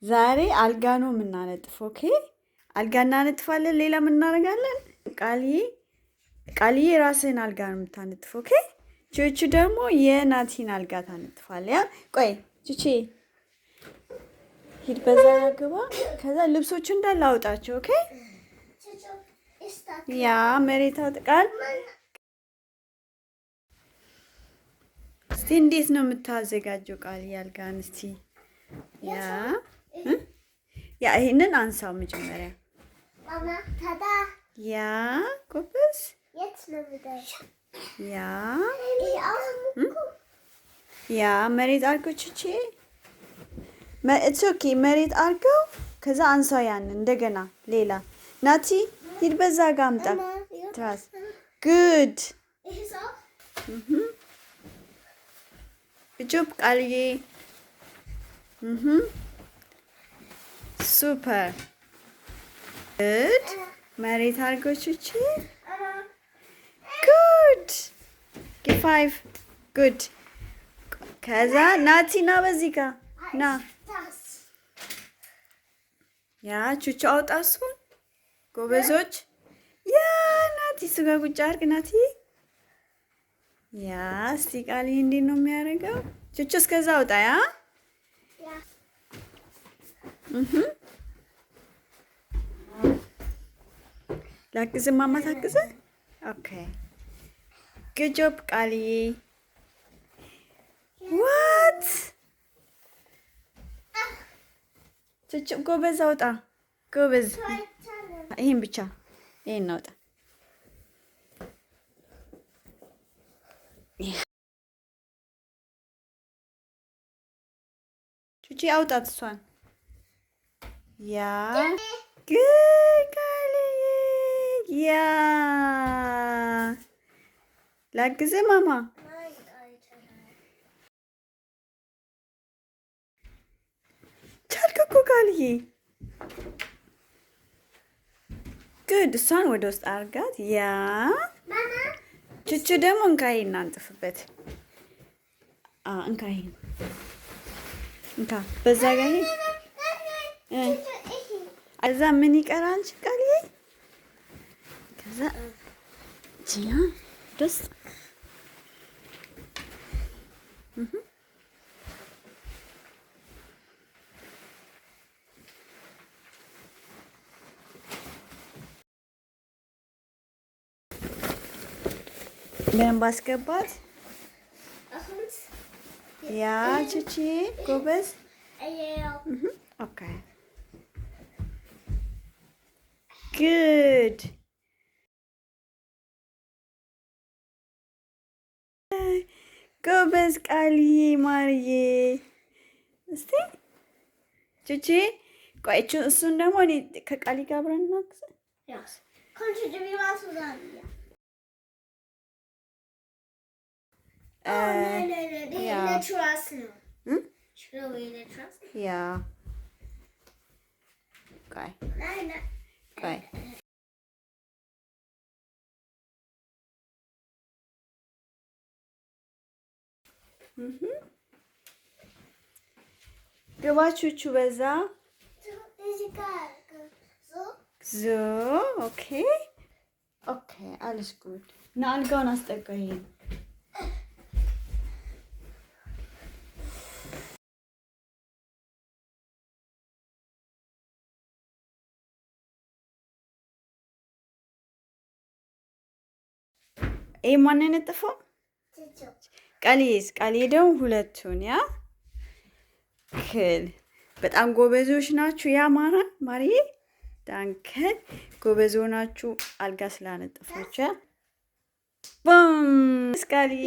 ዛሬ አልጋ ነው የምናነጥፈው። ኦኬ አልጋ እናነጥፋለን። ሌላ ምን እናደርጋለን? ቃልዬ ራስህን አልጋ ነው የምታነጥፈው። ኦኬ ቹቹ ደግሞ የናቲን አልጋ ታነጥፋለህ። ያ ቆይ ቹቺ ሂድ በዛ ግባ። ከዛ ልብሶቹ እንዳለ አውጣቸው። ኦኬ ያ መሬት አውጥቃል። እስቲ እንዴት ነው የምታዘጋጀው ቃልዬ አልጋን? እስቲ ያ ይሄንን አንሳው መጀመሪያ። ያ ጎበዝ። ያ መሬት አድርገው ቹቺ። ኦኬ መሬት አድርገው። ከዛ አንሳው ያንን እንደገና ሌላ። ናቲ ሂድ በዛ ጋር አምጣ ትራስ። ጉድ ጆብ ቃልዬ። ሱፐር ጉድ። መሬት አድርገው ቹቺ። ጉድ ጊ5 ጉድ። ከዛ ናቲ ና በዚህ ጋር ና። ያ ቹቹ አውጣ እሱን። ጎበዞች። ያ ናቲ ስጋ ቁጭ አድርግ ናቲ። ያ እስቲ ቃልዬ እንዴት ነው የሚያደርገው? ቹቹ እስከዛ አውጣ። ያ ላግዝ ማማ ታግዝ። ኦኬ ጉድ ጆብ ቃልዬ። ዋት ቹቹ ጎበዝ አውጣ ጎበዝ። ይሄን ብቻ ይሄን አውጣ። ቹቺ አውጣት እሷን። ያ ቃልዬ። ያ ላግዝ ማማ። ቻልክ እኮ ቃልዬ። ጉድ እሷን ወደ ውስጥ አድርጋት። ያ ቹቹ ደግሞ እንካይ እናንጥፍበት። እንካይ እንካ በዛ ጋር እዛ ምን ይቀራል ቃልዬ? ከዛ ጂያ ደስ በደንብ አስገባት። ያ ቹቺ ጎበዝ። ኦኬ ጉድ ጎበዝ ቃልዬ ማርዬ። እስቲ ቹቺ ቆይ እሱን ደግሞ እኔ ከቃሊ ጋር አብረን እናግዝ። ያ ቆይ ግባቾቹ በዛ ዞ ኦኬ ኦኬ alles gut እና አልጋውን አስጠጋው። ይሄን ማን ነው የነጠፈው? ቃልዬ ደግሞ ሁለቱን። ያ ክል በጣም ጎበዞች ናችሁ። ያ ማርዬ ዳንከ ጎበዞ ናችሁ አልጋ ስላነጠፋችሁ። ያ ቃልዬ